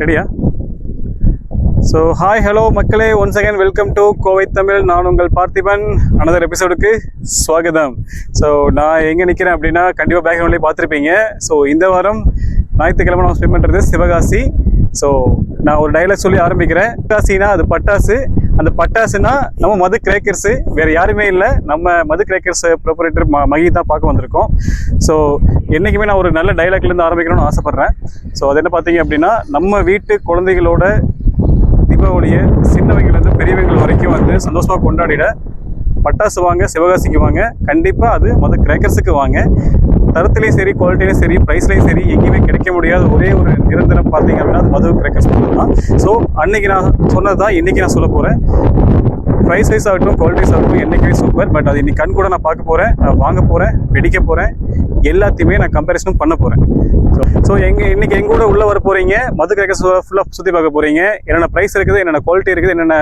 ரெடியா? So hi hello மக்களே, once again welcome to Kovai Tamil. நான் உங்கள் பார்த்திபன். அனதர் எபிசோடுக்கு ஸ்வாகதம். ஸோ நான் எங்கே நிற்கிறேன் அப்படின்னா, கண்டிப்பாக பேக்ரவுண்ட்லேயே பார்த்துருப்பீங்க. ஸோ இந்த வாரம் ஞாயிற்றுக்கிழமை நம்ம ஸ்பெண்ட் பண்ணுறது சிவகாசி. ஸோ நான் ஒரு டைலாக் சொல்லி ஆரம்பிக்கிறேன். சிவகாசினா அது பட்டாசு, அந்த பட்டாசுனா நம்ம மது கிரேக்கர்ஸு, வேறு யாருமே இல்லை. நம்ம மது கிரேக்கர்ஸ் ப்ரொப்ரைட்டர் மகி தான் பார்க்க வந்திருக்கோம். ஸோ என்றைக்குமே நான் ஒரு நல்ல டைலாக்லேருந்து ஆரம்பிக்கணும்னு ஆசைப்பட்றேன். ஸோ அது என்ன பார்த்தீங்க அப்படின்னா, நம்ம வீட்டு குழந்தைகளோட தீபாவளியை சின்னவங்கலேருந்து பெரியவங்கள் வரைக்கும் வந்து சந்தோஷமாக கொண்டாடிட பட்டாசு வாங்க, சிவகாசிக்கு வாங்க. கண்டிப்பாக அது மது கிரேக்கர்ஸுக்கு வாங்க. தரத்துலேயும் சரி, குவாலிட்டிலையும் சரி, ப்ரைஸ்லையும் சரி, எங்கேயுமே கிடைக்க முடியாத ஒரே ஒரு நிரந்தரம் பார்த்தீங்க அப்படின்னா அது மது கிரேக்கர்ஸ் மட்டும் தான். ஸோ அன்றைக்கி நான் சொன்னது தான் இன்றைக்கி நான் சொல்ல போகிறேன். ப்ரைஸ் வைஸ் ஆகட்டும், குவாலிட்டிஸ் ஆகட்டும், என்றைக்குமே சூப்பர். பட் அது இன்னைக்கு கண் கூட நான் பார்க்க போகிறேன், நான் வாங்க போகிறேன், வெடிக்க போகிறேன், எல்லாத்தையுமே நான் கம்பேரிசனும் பண்ண போகிறேன். ஸோ இன்னைக்கு எங்க கூட உள்ளே வர போகிறீங்க, மது கிரேக்கர்ஸ் ஃபுல்லாக சுற்றி பார்க்க போகிறீங்க. என்னென்ன ப்ரைஸ் இருக்குது, என்னென்ன குவாலிட்டி இருக்குது, என்னென்ன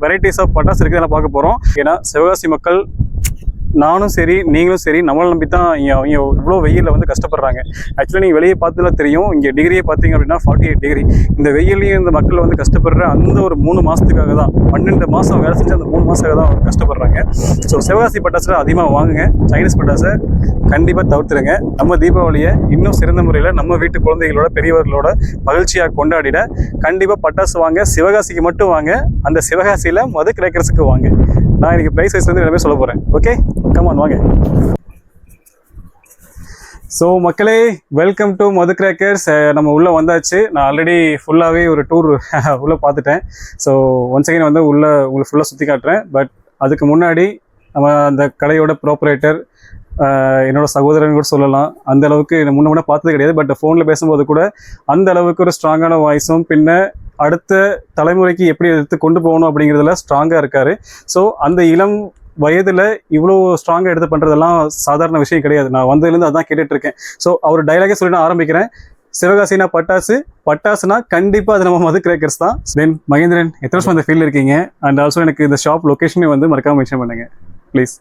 வெரைட்டிஸ் ஆஃப் பட்டாசு இருக்குது எல்லாம் பார்க்க போகிறோம். ஏன்னா சிவகாசி மக்கள், நானும் சரி நீங்களும் சரி, நம்மளை நம்பி தான் அவங்க இவ்வளோ வெயிலில் வந்து கஷ்டப்படுறாங்க. ஆக்சுவலி நீங்கள் வெளியே பார்த்துலாம் தெரியும், இங்கே டிகிரியே பார்த்தீங்க அப்படின்னா 48 டிகிரி. இந்த வெயிலையும் இந்த மக்கள் வந்து கஷ்டப்படுற அந்த ஒரு 3 மாதத்துக்காக தான், 12 மாதம் வேலை செஞ்சு அந்த 3 மாதத்துக்காக தான் கஷ்டப்படுறாங்க. ஸோ சிவகாசி பட்டாசுல அதிகமாக வாங்குங்க, சைனீஸ் பட்டாசை கண்டிப்பாக தவிர்த்துருங்க. நம்ம தீபாவளியை இன்னும் சிறந்த முறையில் நம்ம வீட்டு குழந்தைகளோட பெரியவர்களோட மகிழ்ச்சியாக கொண்டாடிட கண்டிப்பாக பட்டாசு வாங்க. சிவகாசிக்கு மட்டும் வாங்க, அந்த சிவகாசியில் மது கிரேக்கர்ஸுக்கு வாங்க. நான் இன்னைக்கு ப்ரைஸ் வைஸ் வந்து எல்லாமே சொல்ல போகிறேன். ஓகே, கமான் வாங்க. ஸோ மக்களே, வெல்கம் டு மது கிரேக்கர்ஸ். நம்ம உள்ளே வந்தாச்சு. நான் ஆல்ரெடி ஃபுல்லாகவே ஒரு டூர் உள்ளே பார்த்துட்டேன். ஸோ ஒன்ஸ் அகைன் வந்து உங்களுக்கு ஃபுல்லாக சுற்றி காட்டுறேன். பட் அதுக்கு முன்னாடி நம்ம அந்த கடையோட ப்ராப்பரேட்டர், என்னோட சகோதரன் கூட சொல்லலாம். அந்த அளவுக்கு முன்ன பார்த்தது கிடையாது. பட் ஃபோனில் பேசும்போது கூட அந்த அளவுக்கு ஒரு ஸ்ட்ராங்கான வாய்ஸும், பின்ன அடுத்த தலைமுறைக்கு எப்படி எடுத்து கொண்டு போகணும் அப்படிங்கிறதுல ஸ்ட்ராங்காக இருக்கார். ஸோ அந்த இளம் வயதில் இவ்வளோ ஸ்ட்ராங்காக எடுத்து பண்ணுறதெல்லாம் சாதாரண விஷயம் கிடையாது. நான் வந்ததுலேருந்து அதான் கேட்டுட்ருக்கேன். ஸோ அவர் டைலாகே சொல்லி நான் ஆரம்பிக்கிறேன். சிவகாசினா பட்டாசு, பட்டாசுனா கண்டிப்பாக அது நம்ம மது கிரேக்கர்ஸ் தான். தென் மகேந்திரன், எத்தனை வருஷம் அந்த ஃபீல்டில் இருக்கீங்க? அண்ட் ஆல்சோ எனக்கு இந்த ஷாப் லொக்கேஷனே வந்து மறக்காம மென்ஷன் பண்ணுங்க ப்ளீஸ்.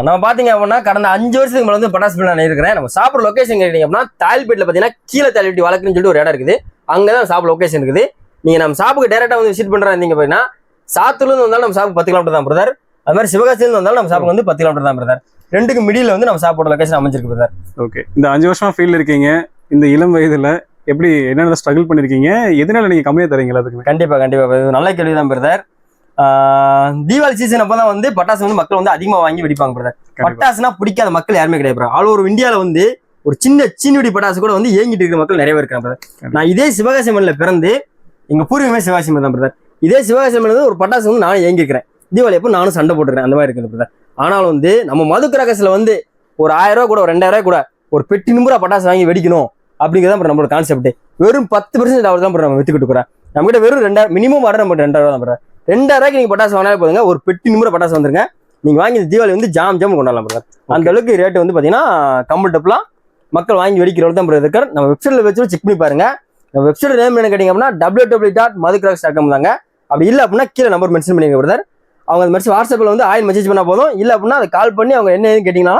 நம்ம பார்த்தீங்க அப்படின்னா கடந்த 5 வருஷத்துக்கு மேலே வந்து பட்டாசு நான் இருக்கிறேன். நம்ம சாப்பிட்ற லொக்கேஷன் கேட்டீங்க அப்படின்னா தால்பேட்டில் பார்த்தீங்கன்னா கீழே தால்பேட்டி வழக்குன்னு சொல்லிட்டு ஒரு இடம் இருக்குது. அங்கே தான் சாப்பிட்ற லொக்கேஷன் இருக்குது. நீங்கள் நம்ம ஷாப்புக்கு டேரெக்டாக வந்து விசிட் பண்ணுறா இருந்தீங்க அப்படின்னா, சாத்தூர்லேருந்து வந்தாலும் நம்ம ஷாப்புக்கு 10 கிலோமீட்டர் தான் பிரதர். அது மாதிரி சிவகாசியிலேருந்து வந்தாலும் நம்ம ஷாப்புக்கு வந்து 10 கிலோமீட்டர் தான் பிரதர். ரெண்டுக்கு மிடில் வந்து நம்ம சாப்பிட்ற லொக்கேஷன் அமைஞ்சிருக்கு பிரதர். ஓகே, இந்த 5 வருஷம் ஃபீல்டு இருக்கீங்க. இந்த இளம் வயதில் எப்படி என்னென்ன ஸ்ட்ரகிள் பண்ணியிருக்கீங்க? எதனால நீங்கள் கம்மியாக தரீங்களா? அதுக்கு கண்டிப்பாக நல்ல கேள்வி தான் பிரதர். தீபாவளி சீசன் அப்பதான் வந்து பட்டாசு வந்து மக்கள் வந்து அதிகமா வாங்கி வெடிப்பாங்க பிரதர். பட்டாசுனா பிடிக்காத மக்கள் யாருமே கிடையாது. ஆல் ஓவர் இந்தியாவில வந்து ஒரு சின்ன சீனி பட்டாசு கூட வந்து ஏங்கிட்டு இருக்கிற மக்கள் நிறைய பேர் இருக்காங்க பிரதர். நான் இதே சிவகாசி மண்ணில் பிறந்து, எங்க பூர்வீகமே சிவகாசி மண் தான் பிரதர். இதே சிவகாசி மண்ணில் ஒரு பட்டாசு வந்து நானும் ஏங்கிக்கிறேன். தீபாவளி அப்போ நானும் சண்டை போட்டுக்கிறேன், அந்த மாதிரி இருக்குது பிரதர். ஆனாலும் வந்து நம்ம மது கிரேக்கர்ஸ்ல வந்து ஒரு 1000 ரூபா கூட, ஒரு 2000 கூட ஒரு பெட்டி நிம்புறா பட்டாசு வாங்கி வெடிக்கணும் அப்படிங்கிறதான் நம்மளோட கான்செப்ட். வெறும் 10% அவர் தான் நம்ம வித்துக்கிட்டு இருக்கிறேன். நம்ம கிட்ட வெறும் 2000 மினிமம் வர நம்ம 2000 தான் பிரதர். 2000 ரூபாய்க்கு நீங்க பட்டாசு வாங்கினா போதுங்க, ஒரு பெட்டி நிம்புற பட்டாசு வந்துருங்க. நீங்க வாங்கி தீபாவளி வந்து ஜாம் கொண்டாடலாம் பிரதர். அந்த அளவுக்கு ரேட்டு வந்து பாத்தீங்கன்னா கம்ஃபர்டபுளா மக்கள் வாங்கி வெடிக்கிற அளவுக்கு தான் பிரதர். நம்ம வெப்சைட்ல வச்சு செக் பண்ணி பாருங்க. நம்ம வெப்சைட் நேம் என்ன கேட்டீங்க அப்படின்னா www.madhucrackers.com தாங்க. அப்படி இல்லை அப்படின்னா கீழே நம்பர் மென்ஷன் பண்ணிங்க பிரதர். அவங்க அந்த மாதிரி வாட்ஸ்அப்ல வந்து மெசேஜ் பண்ணா போதும். இல்லை அப்படின்னா அதை கால் பண்ணி அவங்க என்ன கேட்டீங்கன்னா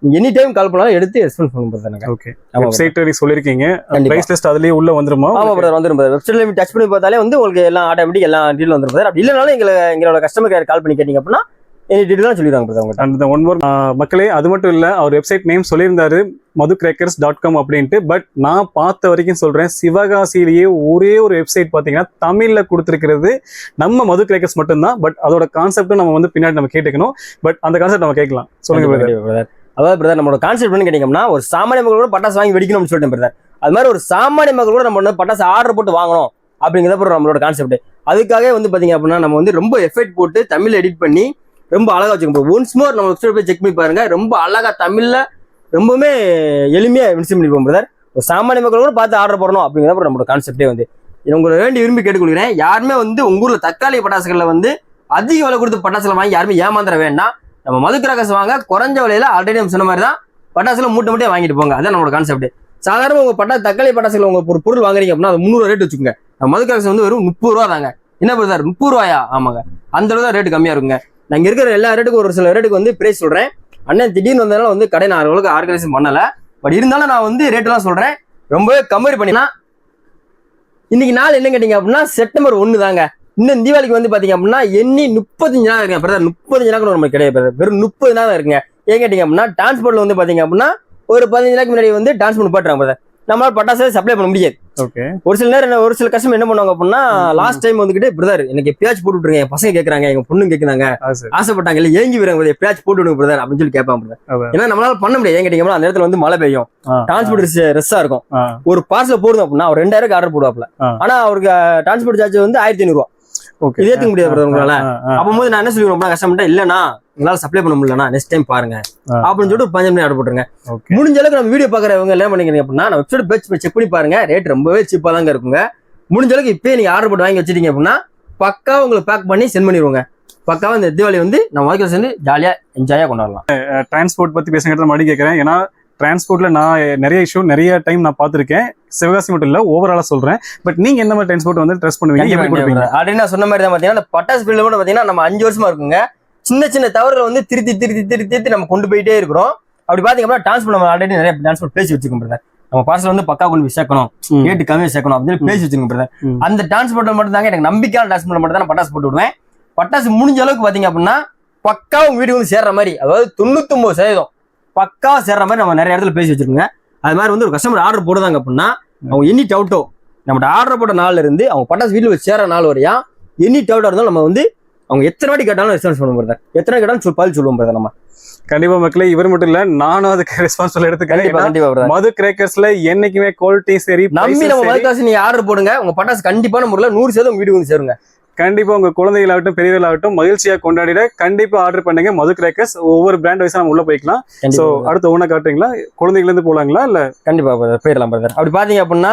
எனி டைம் கால் பண்ணாலும் எடுத்து ரெஸ்பான்ஸ் பண்ணுங்க. ஓகே, வெப்சைட் சொல்லிருக்கீங்க, பிரைஸ் லிஸ்ட் அதுலயே உள்ள வந்துருமா? ஆமா பிரதர், வந்துரும் பிரதர். வெப்சைட்ல டச் பண்ணி பார்த்தாலே வந்து உங்களுக்கு எல்லாம் ஆட்டோமேட்டிக் எல்லா டீடைல் வந்துரும் பிரதர். அப்படி இல்லனாலும் எங்களோட கஸ்டமர் கேர் கால் பண்ணி கேட்டீங்க அப்படின்னா எனி டீடைல்லாம் சொல்லிடுவாங்க பிரதர். அந்த ஒன் மோர் மக்களே, அது மட்டும் இல்ல, அவர் வெப்சைட் நேம் சொல்லியிருந்தாரு madhucrackers.com அப்படின்ட்டு. பட் நான் பார்த்த வரைக்கும் சொல்றேன், சிவகாசியிலேயே ஒரே ஒரு வெப்சைட் பாத்தீங்கன்னா தமிழ்ல கொடுத்துருக்கிறது நம்ம மது கிரேக்கர்ஸ் மட்டும்தான். பட் அதோட கான்செப்டும் நம்ம வந்து பின்னாடி நம்ம கேட்டுக்கணும். பட் அந்த கான்செப்ட் நம்ம கேட்கலாம். சொல்லுங்க பிரதர். அதாவது பிரதர், நம்மளோட கான்செப்ட் பண்ணி கேட்டீங்கன்னா, ஒரு சாமானிய மக்கள் கூட பட்டாசு வாங்கி வெடிக்கணும்னு சொல்லிட்டேன் பிரதர். அது மாதிரி ஒரு சாமானிய மக்கள் கூட நம்ம வந்து பட்டாசு ஆர்டர் போட்டு வாங்கணும் அப்படிங்கிறத நம்மளோட கான்செப்ட். அதுக்காக வந்து பாத்தீங்க அப்படின்னா நம்ம வந்து ரொம்ப எஃபெக்ட் போட்டு தமிழ்ல எடிட் பண்ணி ரொம்ப அழகா வச்சுக்கணும். ஒன்ஸ் மோர் நம்ம வெப்சைட் போய் செக் பண்ணி பாருங்க. ரொம்ப அழகா தமிழ்ல ரொம்பவுமே எளிமையா மென்ஷன் பண்ணிப்போம் பிரதர். ஒரு சாமானிய மக்கள் கூட பார்த்து ஆர்டர் போடணும் அப்படிங்கிறத நம்மளோட கான்செப்டே வந்து. உங்களை விரும்பி கேட்டுக்கொள்கிறேன், யாருமே வந்து உங்க ஊர்ல தக்காளி பட்டாசுகள்ல வந்து அதிக விலை கொடுத்து பட்டாசுல வாங்கி யாருமே ஏமாந்துட வேண்டாம். நம்ம மது கிரேக்கர்ஸ் வாங்க, குறைஞ்ச விலையில ஆல்ரெடி நம்ம சொன்ன மாதிரி தான் பட்டாசுல மூட்டை வாங்கிட்டு போங்க. அதான் நம்மளோட கான்செப்ட். சாதாரண உங்க தக்காளி பட்டாசுல உங்க ஒரு பொருள் வாங்குறீங்க அப்படின்னா அது 300 ரேட் வச்சுக்கோங்க. நம்ம மது கிரேக்கர்ஸ் வந்து வெறும் 30 ரூபா தாங்க. என்ன பிரதர், 30 ரூபாயா? ஆமாங்க, அந்த அளவு தான் ரேட்டு கம்மியா இருக்குங்க. நான் இங்க இருக்கிற எல்லா ரேட்டுக்கும் ஒரு சில ரேட்டுக்கு வந்து பிரைஸ் சொல்றேன். அண்ணன் திடீர்னு வந்ததுனால வந்து கடை நான் அளவுக்கு ஆர்கனைசேஷன் பண்ணல. பட் இருந்தாலும் நான் வந்து ரேட்டெல்லாம் சொல்றேன். ரொம்பவே கம்பேர் பண்ணினா இன்னைக்கு நாள் என்ன கேட்டீங்க அப்படின்னா செப்டம்பர் 1 தாங்க. இன்னும் தீபாவளிக்கு வந்து பாத்தீங்க அப்படின்னா எண்ணி 35 நாள் இருக்குங்க பிரதர். 35 நாள் கூட நமக்கு கிடையாது பிரதர், வெறும் 30 நாள் இருக்குங்க. ஏன் கேட்டீங்க அப்படின்னா டிரான்ஸ்போர்ட்ல வந்து பாத்தீங்க அப்படின்னா ஒரு 15 நாளைக்கு முன்னாடி வந்து டிரான்ஸ்போர்ட் பாட்டுறாங்க பிரதர். நம்மளால பட்டாசு சப்ளை பண்ண முடியாது. ஓகே. ஒரு சில நேரம் ஒரு சில கஸ்டமர் என்ன பண்ணுவாங்க அப்படின்னா லாஸ்ட் டைம் வந்துகிட்டு பிரதர் எனக்கு எப்பயாச்சும் போட்டு விட்டுருங்க, என் பசங்க கேட்கறாங்க, எங்க பொண்ணு கேட்கறாங்க, ஆசைப்பட்டாங்க, இல்ல ஏங்கி வராங்க, எப்பயாச்சும் போட்டு விடுங்க பிரதர் அப்படின்னு சொல்லி கேட்பாங்க பிரதர். ஏன்னா நம்மளால பண்ண முடியாது. ஏன் கேட்டீங்கன்னா அந்த நேரத்துல வந்து மழை பெய்யும், டிரான்ஸ்போர்ட் ரெஸ்ஸா இருக்கும். ஒரு பார்சல் போடுங்க அப்படின்னா அவர் 2000 ஆர்டர் போடுவாப்ல, ஆனா அவருக்கு டிரான்ஸ்போர்ட் சார்ஜ் வந்து 1500 ரூபா. இது ஏத்துக்க முடியாது பிரதர் உங்களால. அப்போது நான் என்ன சொல்லுவேன் கஷ்டப்பட்டா இல்லன்னா உங்களால சப்ளை பண்ண முடியலன்னா நெக்ஸ்ட் டைம் பாருங்க அப்படின்னு சொல்லிட்டு ஒரு 15 ஆர்டர் போட்டுருங்க. முடிஞ்ச அளவுக்கு நம்ம வீடியோ பாக்குறவங்க என்ன பண்ணிக்கிறீங்க அப்படின்னா நம்ம வெப்சைட் பேஜ் செக் பண்ணி பாருங்க, ரேட் ரொம்பவே சீப்பா தாங்க இருக்குங்க. முடிஞ்ச அளவுக்கு இப்பயே நீங்க ஆர்டர் போட்டு வாங்கி வச்சிட்டீங்க அப்படின்னா பக்கா உங்களுக்கு பேக் பண்ணி சென்ட் பண்ணிடுவோங்க. பக்காவா இந்த தீபாவளி வந்து நம்ம வாழ்க்கை சேர்ந்து ஜாலியா என்ஜாயா கொண்டாடலாம். டிரான்ஸ்போர்ட் பத்தி பேசுகிறத மறுபடியும் கேட்கறேன். ஏன்னா டிரான்ஸ்போர்ட்ல நான் நிறைய டைம் நான் பார்த்திருக்கேன். சிவகாசி மட்டும் இல்ல, ஓவராலா சொல்றேன். பட் நீங்க என்ன மாதிரி டிரான்ஸ்போர்ட் வந்து ட்ரெஸ் பண்ணுவீங்க? ஆல்ரெடி நான் சொன்ன மாதிரி தான் பாத்தீங்கன்னா பட்டாசு ஃபீல்ட்ல கூட பாத்தீங்கன்னா நம்ம 5 வருஷமா இருக்குங்க. சின்ன சின்ன தவறுகளை வந்து திருத்தி நம்ம கொண்டு போயிட்டே இருக்கிறோம். அப்படி பாத்தீங்க அப்படின்னா டிரான்ஸ்போர்ட் நம்ம ஆல்ரெடி நிறைய டிரான்ஸ்போர்ட் பேசி வச்சுக்கோம் பிரதர். நம்ம பார்சல் வந்து பக்கா கொண்டு போய் சேர்க்கணும், ரேட்டு கம்மியா சேர்க்கணும் அப்படின்னு பேசி வச்சுக்கோங்க பிரதர். அந்த டிரான்ஸ்போர்ட் மட்டும் தாங்க எனக்கு நம்பிக்கையான டிரான்ஸ்போர்ட் மட்டும் தான் நான் பட்டாசு போட்டு விடுவேன். பட்டாசு முடிஞ்ச அளவுக்கு பாத்தீங்க அப்படின்னா பக்கா உங்க வீட்டுக்கு வந்து சேர்ற மாதிரி, அதாவது 99% பக்கா சேர்ற மாதிரி நம்ம நிறைய இடத்துல பேசி வச்சிருக்கோங்க. அது மாதிரி வந்து ஒரு கஸ்டமர் ஆர்டர் போடுறாங்க அப்படின்னா அவங்க எனி டவுட்டோ நம்ம ஆர்டர் போட்ட நாள்ல இருந்து அவங்க பட்டாசு வீட்டுல வச்சு சேர நாள் வரையா எனி டவுட்டா இருந்தாலும் நம்ம வந்து அவங்க எத்தனை வாட்டி கேட்டாலும் ரெஸ்பான்ஸ் பண்ணுவோம் பிரதர். எத்தனை கேட்டாலும் பதில் சொல்லுவோம் பிரதர். நம்ம கண்டிப்பா மக்களே, இவர் மட்டும் இல்ல நானும் அதுக்கு ரெஸ்பான்ஸ் எடுத்துக்கிறேன். மது கிரேக்கர்ஸ்ல என்னைக்குமே குவாலிட்டி சரி நம்பி நம்ம மதுக்காசு நீங்க ஆர்டர் போடுங்க, உங்க பட்டாசு கண்டிப்பான முறையில் 100% உங்க வீட்டுக்கு வந்து சேருங்க. கண்டிப்பா உங்க குழந்தைகளாகட்டும் பெரியவர்களாகட்டும் மகிழ்ச்சியா கொண்டாடிட கண்டிப்பா ஆர்டர் பண்ணுங்க. மது கிரேக்கர்ஸ் ஒவ்வொரு பிராண்ட் வைஸா நம்ம உள்ள போய்க்கலாம். சோ அடுத்து ஒவ்வொன்றா காட்டுறீங்களா? குழந்தைகள் இருந்து போலாங்களா? இல்ல கண்டிப்பா போயிடலாம் பிரதர். அப்படி பாத்தீங்க அப்படின்னா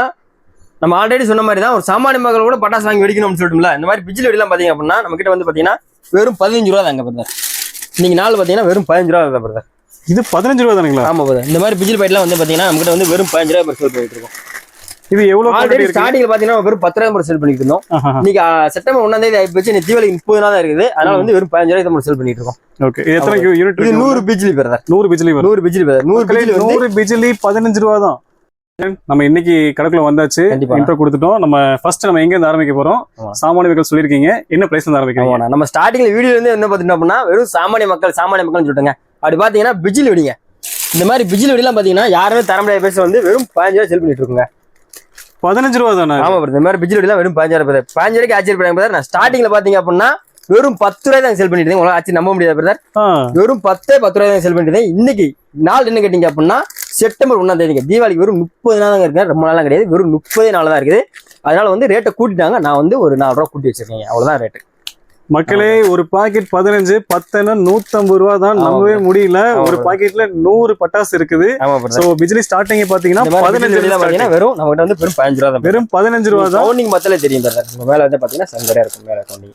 நம்ம ஆல்ரெடி சொன்ன மாதிரி தான் ஒரு சாமானிய மக்கள் கூட பட்டாசு வாங்கி வெடிக்கணும்னு சொல்லிட்டுல இந்த மாதிரி பிஜில் வெடிலாம் பாத்தீங்க அப்படின்னா நம்ம கிட்ட வந்து பாத்தீங்கன்னா வெறும் 15 ரூபா தாங்க பிரதர். இன்னைக்கு நாள் பாத்தீங்கன்னா வெறும் 15 ரூபா தான் பிரதர். இது 15 ரூபா தானுங்களா? ஆமா பிரதர். இந்த மாதிரி பிஜில் பைட்லாம் வந்து பாத்தீங்கன்னா நம்ம கிட்ட வந்து வெறும் 15 ரூபா சேல் பண்ணிட்டு இருக்கோம். இது எவ்வளவு ஆல்ரெடி ஸ்டார்டிங்ல பாத்தீங்கன்னா வெறும் 10 ரூபாய் சேல் பண்ணிட்டு இருந்தோம். இன்னைக்கு செப்டம்பர் 1ஆம் தேதி ஆயிடுச்சு. இன்னைக்கு தீபாவளி 30 நாள் தான் இருக்குது. அதனால வந்து வெறும் 15 ரூபாய் நம்ம சேல் பண்ணிட்டு இருக்கோம். ஓகே. இது எத்தனை யூனிட்? இது 100 பிஜிலி பிரதர். 100 பிஜிலி பிரதர். 100 பிஜிலி 15 ரூபா தான். நம்ம இன்னைக்கு கடைக்குள்ள வந்தாச்சு, இன்ட்ரோ கொடுத்துட்டோம். நம்ம ஃபர்ஸ்ட் நம்ம எங்க இருந்து ஆரம்பிக்க போறோம்? சாமானிய மக்கள் சொல்லிருக்கீங்க, என்ன பிரைஸ்ல இருந்து ஆரம்பிக்கிறோம்? நம்ம ஸ்டார்டிங்ல வீடியோல இருந்து என்ன பாத்தீங்கன்னா அப்படின்னா வெறும் சாமானிய மக்கள் சொல்லிட்டுங்க. அப்படி பாத்தீங்கன்னா பிஜில் வெடிங்க. இந்த மாதிரி பிஜில் வெடிலாம் பாத்தீங்கன்னா யாருமே தர முடியாத பேச வந்து வெறும் 15 ரூபாய் சேல் பண்ணிட்டு இருக்குங்க. 15 ரூபா தானே? ஆமா பிரதர். இந்த மாதிரி பிஜில் வெடிலாம் வெறும் 15 ரூபாய். 15 ரூபாய்க்கு ஆச்சரியப்படுறாங்க பிரதர். நான் ஸ்டார்டிங்ல பாத்தீங்க அப்படின்னா வெறும் 10 ரூபாய் தான் சேல் பண்ணிட்டு இருக்கேன். உங்களால ஆச்சு நம்ப முடியாது பிரதர். வெறும் 10 ரூபாய் தான் சேல் பண்ணிட்டு இருக்கேன். இன்னைக்கு நாள் என்ன கேட்டீங்க அப்படின்னா செப்டம்பர் 1ஆம் தேதிங்க. தீபாவளிக்கு வெறும் 30 நாள் தான் இருக்கு, ரொம்ப நாளாம் கிடையாது. வெறும் 30 நாள் தான் இருக்குது. அதனால வந்து ரேட்டை கூட்டிட்டாங்க. நான் வந்து ஒரு 4 ரூபா கூட்டி வச்சிருக்கேன், அவ்வளவுதான் ரேட்டு. மக்களே ஒரு பாக்கெட் 15 10 150 ரூபா தான். நம்பவே முடியல. ஒரு பாக்கெட்ல 100 பட்டாசு இருக்குது. சோ பிஜிலி ஸ்டார்டிங் பாத்தீங்கன்னா 15 பாத்தீங்கன்னா வெறும் நம்மகிட்ட வந்து வெறும் 15 ரூபா தான். வெறும் 15 ரூபா தான். கவுண்டிங் மத்தல தெரியும் பிரதர். மேல வந்து பாத்தீங்கன்னா சங்கரா இருக்கும் மேல கவுண்டிங்.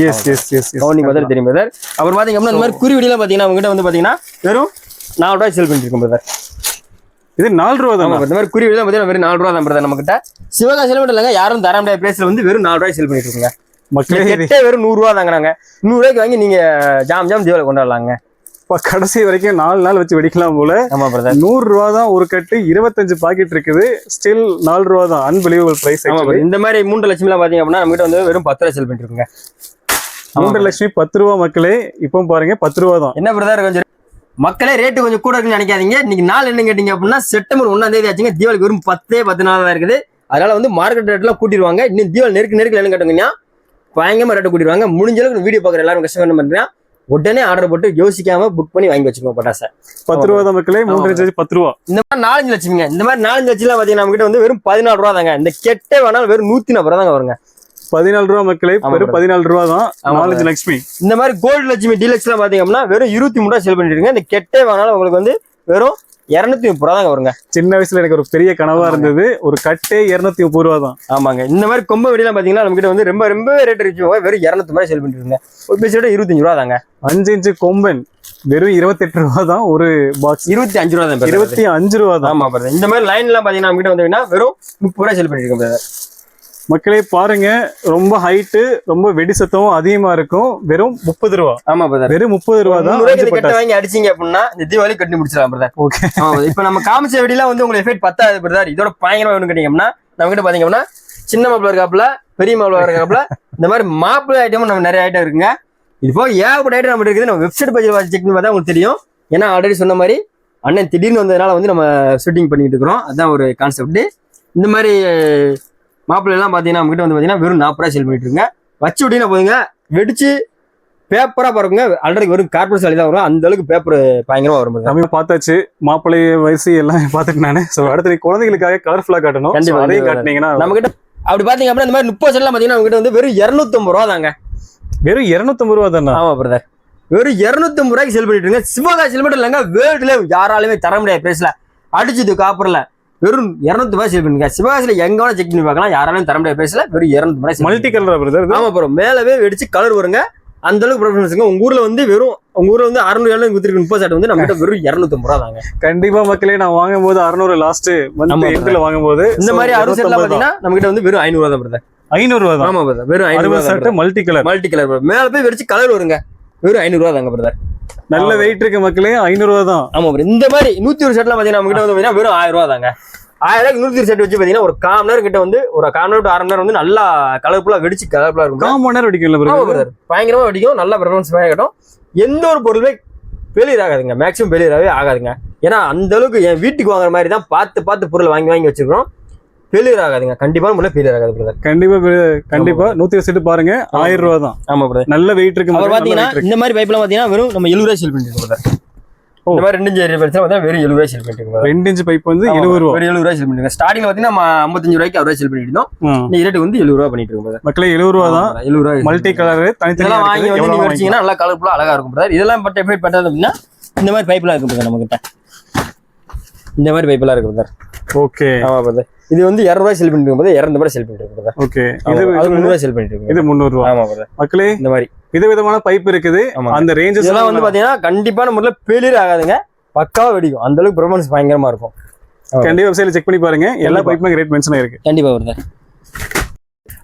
எஸ் கவுண்டிங் மத்தல தெரியும் பிரதர். அப்புறம் பாத்தீங்க அப்படின்னா இந்த மாதிரி குறி வெடிலாம் பாத்தீங்கன்னா நம்மகிட்ட வந்து பாத்தீங்கன்னா வெறும் 4 ரூபாய் சேல் பண்ணிட்டு இருக்கோம் பிரதர். இது 4 ரூபா தான். இந்த மாதிரி குறி வெடிலாம் பாத்தீங்கன்னா வெறும் 4 ரூபா தான் பிரதர். நம்மகிட்ட சிவகாசியில மட்டும் இல்லங்க, யாரும் தர முடியாத பிளேஸ்ல வந்து வெறும் 4 ரூபாய் சேல் பண்ணிட்டு இருக்கோங்க. மக்களே வெறும் 100 ரூபா தாங்க. நாங்க 100 ரூபாய்க்கு வாங்கி நீங்க ஜாம் தீபாவளி கொண்டாடலாங்க. கடைசி வரைக்கும் 4 நாள் வச்சு வெடிக்கலாம் போல. ஆமா பிரதர். 100 ரூபா தான் ஒரு கட்டு. 25 பாக்கெட் இருக்குது. ஸ்டில் 4 ரூபா தான். Unbelievable price. இந்த மாதிரி 3 லட்சம் எல்லாம் பாத்தீங்க அப்படின்னா நம்ம கிட்ட வந்து வெறும் 10 ரூபாய் சேல் பண்ணிட்டு இருக்கோங்க. 3 லட்சம் 10 ரூபா மக்களே. இப்போ பாருங்க 10 ரூபா தான். என்ன பிரதர் கொஞ்சம் மக்களே ரேட்டு கொஞ்சம் கூட இருக்குன்னு நினைக்காதீங்க. இன்னைக்கு நாள் என்ன கேட்டீங்க அப்படின்னா செப்டம்பர் 1ஆம் தேதி ஆச்சுங்க. தீபாவளிக்கு வெறும் 10 நாள் தான் இருக்குது. அதனால வந்து மார்க்கெட் ரேட் எல்லாம் கூட்டிடுவாங்க. இன்னும் தீபாவளி நெருக்கி என்ன கேட்டீங்கன்னா பயங்கரமா ரேட்டு கூட்டிடுவாங்க. முடிஞ்ச அளவுக்கு வீடியோ பாக்குற எல்லாரும் கஷ்டம் என்ன பண்றேன், உடனே ஆர்டர் போட்டு யோசிக்காம புக் பண்ணி வாங்கி வச்சுக்கோங்க பட்டாசை. 10 ரூபா தான் மக்களே. 3 லட்சம் 10 ரூபா. இந்த மாதிரி 4 லட்சம்ங்க. இந்த மாதிரி 4 லட்சம் எல்லாம் பாத்தீங்கன்னா நம்ம கிட்ட வந்து வெறும் 14 ரூபா தாங்க. இந்த கெட்டே வேணாலும் வெறும் 140 ரூபா தாங்க வருங்க. 14 ரூபா மக்களே. வெறும் 14 ரூபா தான். 4 லட்சுமி. இந்த மாதிரி கோல்டு லட்சுமி டீலக்ஸ் எல்லாம் பாத்தீங்க அப்படின்னா வெறும் 23 ரூபா சேல் பண்ணிட்டு இருக்கீங்க. இந்த கெட்டே வேணாலும் உங்களுக்கு வந்து வெறும் 230 ரூபா தாங்க வருங்க. சின்ன வயசுல எனக்கு ஒரு பெரிய கனவா இருந்தது, ஒரு கட்டே 230 ரூபா தான். ஆமாங்க. இந்த மாதிரி கொம்ப வெடிலாம் பாத்தீங்கன்னா நம்ம கிட்ட வந்து ரொம்ப ரேட் இருக்கு. வெறும் 200 ரூபாய் சேல் பண்ணிட்டு இருக்கீங்க. ஒரு பீஸ் 25 ரூபா தாங்க. 5 இன்ச்சு கொம்பன் வெறும் 28 ரூபா தான். ஒரு பாக்ஸ் 25 ரூபா தான். 25 ரூபா தான். ஆமா பிரதர். இந்த மாதிரி லைன் எல்லாம் பாத்தீங்கன்னா நம்ம கிட்ட வந்தீங்கன்னா வெறும் 30 ரூபாய் சேல் பண்ணிட்டு இருக்கோம் பிரதர். மக்களே பாருங்க, ரொம்ப ஹைட்டு, ரொம்ப வெடி சத்தம் அதிகமா இருக்கும். வெறும் 30 ரூபா. ஆமா பிரதர். வெறும் 30 ரூபா தான். கட்ட வாங்கி அடிச்சீங்க அப்படின்னா இந்த தீபாவளி கட்டி முடிச்சிடலாம் பிரதர். ஓகே. இப்ப நம்ம காமிச்ச வெடிலாம் வந்து உங்களுக்கு எஃபெக்ட் பத்தாது பிரதர். இதோட பயங்கரமா வேணும் கேட்டீங்கன்னா நம்ம கிட்ட பாத்தீங்கன்னா சின்ன மாப்பிள்ள இருக்காப்புல, பெரிய மாப்பிள்ள இருக்காப்புல, இந்த மாதிரி மாப்பிள்ளை ஐட்டமும் நம்ம நிறைய ஐட்டம் இருக்குங்க. இது போக ஏகப்பட்ட ஐட்டம் நம்ம இருக்குது. நம்ம வெப்சைட் பேஜ் செக் பண்ணி பார்த்தா உங்களுக்கு தெரியும். ஏன்னா ஆல்ரெடி சொன்ன மாதிரி அண்ணன் திடீர்னு வந்ததுனால வந்து நம்ம ஷூட்டிங் பண்ணிட்டு இருக்கிறோம். அதுதான் ஒரு கான்செப்ட். இந்த மாதிரி மாப்பிள்ளை எல்லாம் பார்த்தீங்கன்னா நம்ம கிட்ட வந்து பார்த்தீங்கன்னா வெறும் 40 ரூபா சேல் பண்ணிட்டு இருக்கோங்க. வச்சு விட்டீங்கன்னா போதுங்க, வெடிச்சு பேப்பரா பாருங்க. ஆல்ரெடி வெறும் கார்பரேட் சாலி தான் வரும். அந்த அளவுக்கு பேப்பர் பயங்கரமா வரும். நம்ம பார்த்தாச்சு மாப்பிள்ளை வயசு எல்லாம் பார்த்துட்டு நானு. ஸோ அடுத்து குழந்தைகளுக்காக கலர்ஃபுல்லா காட்டணும். கண்டிப்பா அதையும் காட்டினீங்கன்னா நம்ம கிட்ட அப்படி பாத்தீங்க அப்படின்னா இந்த மாதிரி 30 செட்லாம் பாத்தீங்கன்னா நம்ம கிட்ட வந்து வெறும் 250 ரூபா தாங்க. வெறும் 250 ரூபா தானே? ஆமா பிரதர், வெறும் 250 ரூபாய்க்கு செல் பண்ணிட்டு இருங்க. சிவகாசி மட்டும் இல்லைங்க, வேர்ல்டுல யாராலுமே தர முடியாது பிரைஸ்ல. அடிச்சது காப்பர்ல வெறும் 200 ரூபாய் செல் பண்ணுங்க. சிவகாசியில எங்க வேணா செக் பண்ணி பார்க்கலாம், யாராலும் தர முடியாது பிரைஸ்ல வெறும் 200 ரூபாய். Multi colour brother. ஆமா ப்ரோ, மேலவே வெடிச்சு கலர் வருங்க. அந்த அளவுக்கு ப்ரொஃபஷனல்ஸ்ங்க. உங்க ஊர்ல வந்து வெறும் உங்க ஊர்ல வந்து 600 குத்திருக்கு 30 செட் வந்து நம்ம கிட்ட வெறும் 250 ரூபா தாங்க. கண்டிப்பா மக்களே, நான் வாங்கும் போது 600 லாஸ்ட் வந்து எண்ட்ல வாங்கும் போது இந்த மாதிரி 60 செட்லாம் பாத்தீங்கன்னா நம்ம கிட்ட வந்து வெறும் 500 ரூபா தான் பிரதர். 500 ரூபா தான். ஆமா பிரதர், வெறும் 500 ரூபா. மல்டி கலர் மேல போய் வெடிச்சு கலர் வருங்க. வெறும் 500 ரூபா தாங்க பிரதர். நல்ல வெயிட் இருக்கு மக்களே, 500 ரூபா தான். ஆமா பிரதர். இந்த மாதிரி 101 செட்லாம் பாத்தீங்கன்னா நம்ம கிட்ட வந்து பாத்தீங்கன்னா வெறும் 1000 ரூபா தாங்க. 1000 ரூபாய்க்கு 101 செட் வச்சு பாத்தீங்கன்னா ஒரு 1/4 மணி நேரம் கிட்ட வந்து ஒரு 1/4 மணி நேரம் to 1/2 மணி நேரம் வந்து நல்லா கலர்ஃபுல்லா வெடிச்சு கலர்ஃபுல்லா இருக்கும். 1/4 மணி நேரம் வெடிக்கும்ல பயங்கரமா வெடிக்கும். நல்ல பெர்ஃபார்மன்ஸ் ஆகட்டும். எந்த ஒரு பொருளுமே ஃபெயிலியர் ஆகாதுங்க, மேக்ஸிமம் ஃபெயிலியராகவே ஆகாதுங்க. ஏன்னா அந்த அளவுக்கு என் வீட்டுக்கு வாங்குற மாதிரி தான் பார்த்து பொருள் வாங்கி வச்சிருக்கோம். ஃபெயிலியர் ஆகாதுங்க, கண்டிப்பா முன்னாடி ஃபெயிலியர் ஆகாது பிரதர். கண்டிப்பா 101 செட் பாருங்க, 1000 ரூபா தான். ஆமா பிரதர், நல்ல வெயிட் இருக்கு. அப்புறம் பாத்தீங்கன்னா இந்த மாதிரி பைப்லாம் பாத்தீங்கன்னா வெறும் நம்ம 70 ரூபாய் சேல் பண்ணிட்டு இருக்கோம். இந்த மாதிரி 2 இன்ச் பைப்ஸ் பார்த்தா வெறும் 70 ரூபாய் சேல் பண்ணிட்டு இருக்கோம். 2 இன்ச் பைப் வந்து 70 ரூபா. வெறும் 70 ரூபாய் சேல் பண்ணிட்டு இருக்கோம். ஸ்டார்டிங்ல பாத்தீங்கன்னா நம்ம 55 ரூபாய்க்கு அவரே சேல் பண்ணிட்டு இருந்தோம். இந்த ரேட் வந்து 70 ரூபாய் பண்ணிட்டு இருக்கோம். மக்களே 70 ரூபா தான். 70 ரூபாய் மல்டி கலர் தனித்தனியா வாங்கி வந்து நீங்க வச்சீங்கன்னா நல்லா கலர்ஃபுல்லா அழகா இருக்கும் பிரதர். இதெல்லாம் பட் எஃபெக்ட் பண்றது அப்படின்னா இந்த மாதிரி பைப்லாம் இருக்கு பிரதர். நம்ம கிட்ட இந்த மாதிரி பைப்லாம் இருக்கு பிரதர். ஓகே. ஆமா பிரதர். இது வந்து 200 ரூபாய் செல் பண்ணிட்டு இருக்கும்போது 200 ரூபாய் செல் பண்ணிட்டு இருக்கு. ஓகே. இது 300 ரூபாய் செல் பண்ணிட்டு இருக்கு. இது 300 ரூபாய். ஆமா பிரதர். மக்களே இந்த மாதிரி விதவிதமான பைப் இருக்குது. அந்த ரேஞ்சஸ் எல்லாம் வந்து பாத்தீங்கன்னா கண்டிப்பான முறையில் ஃபெயிலியர் ஆகாதுங்க, பக்காவா வெடிக்கும். அந்த அளவுக்கு பெர்ஃபார்மன்ஸ் பயங்கரமா இருக்கும். கண்டிப்பா வெப்சைட்ல செக் பண்ணி பாருங்க, எல்லா பைப்புமே ரேட் மென்ஷன் ஆயிருக்கு. கண்டிப்பா பிரதர்.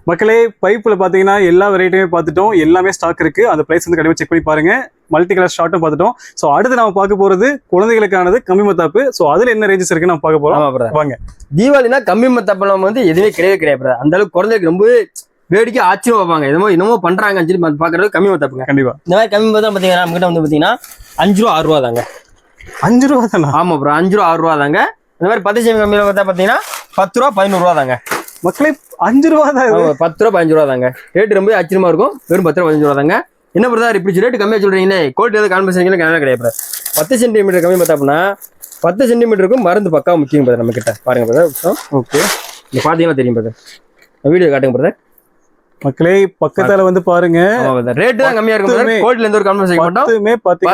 மக்களே பைப்ல பாத்தீங்கன்னா எல்லா வெரைட்டியுமே பார்த்துட்டோம், எல்லாமே ஸ்டாக் இருக்கு. அந்த பிரைஸ் வந்து கண்டிப்பா செக் பண்ணி பாருங்க. மல்டி கலர் ஷார்ட்டும் பார்த்துட்டோம். சோ அடுத்து நம்ம பார்க்க போறது குழந்தைகளுக்கானது கம்மி மத்தாப்பு. சோ அதுல என்ன ரேஞ்சஸ் இருக்குன்னு நம்ம பார்க்க போறோம். வாங்க. தீபாவளினா கம்மி மத்தாப்பு வந்து எதுவுமே கிடையாது. அந்த அளவுக்கு குழந்தைகளுக்கு ரொம்ப வேடிக்கை ஆச்சரியம் வைப்பாங்க. என்னமோ பண்றாங்கன்னு சொல்லி பாக்குறது கம்மி மத்தாப்புங்க. கண்டிப்பா இந்த மாதிரி கம்மி மத்தா பாத்தீங்கன்னா நம்ம கிட்ட வந்து பாத்தீங்கன்னா 5 ரூபா 6 ரூபா தாங்க. 5 ரூபா தானா? ஆமா ப்ரோ, 5 ரூபா 6 ரூபா தாங்க. இந்த மாதிரி 10 செமி கம்மியில பார்த்தா பாத்தீங்கன்னா 10 ரூபா 11 ரூபா தாங்க. மக்களே 5 ரூபா தான். 10 ரூபா 15 ரூபா தாங்க. ரேட் ரொம்ப ஆச்சரியமா இருக்கும். வெறும் 10 ரூபா 15 ரூபா தாங்க. என்ன பிரதர் இப்படி ரேட் கம்மியா சொல்றீங்களே, கோல்ட் ஏதாவது கான்வர்சேஷன் கிடையாது. 10 சென்டிமீட்டர் கம்மி பார்த்தோம்னா 10 சென்டிமீட்டருக்கும் மருந்து பக்கா முக்கியம் பிரதர். நம்ம கிட்ட பாருங்க பிரதர். ஓகே, நீங்க பாத்தீங்கன்னா தெரியும் பிரதர். வீடியோ காட்டுங்க பிரதர். மக்களே பக்கத்துல வந்து பாருங்க, ரேட் தான் கம்மியா இருக்கும். கோல்ட்ல எந்த ஒரு கான்வர்சேஷன் பண்ணோம்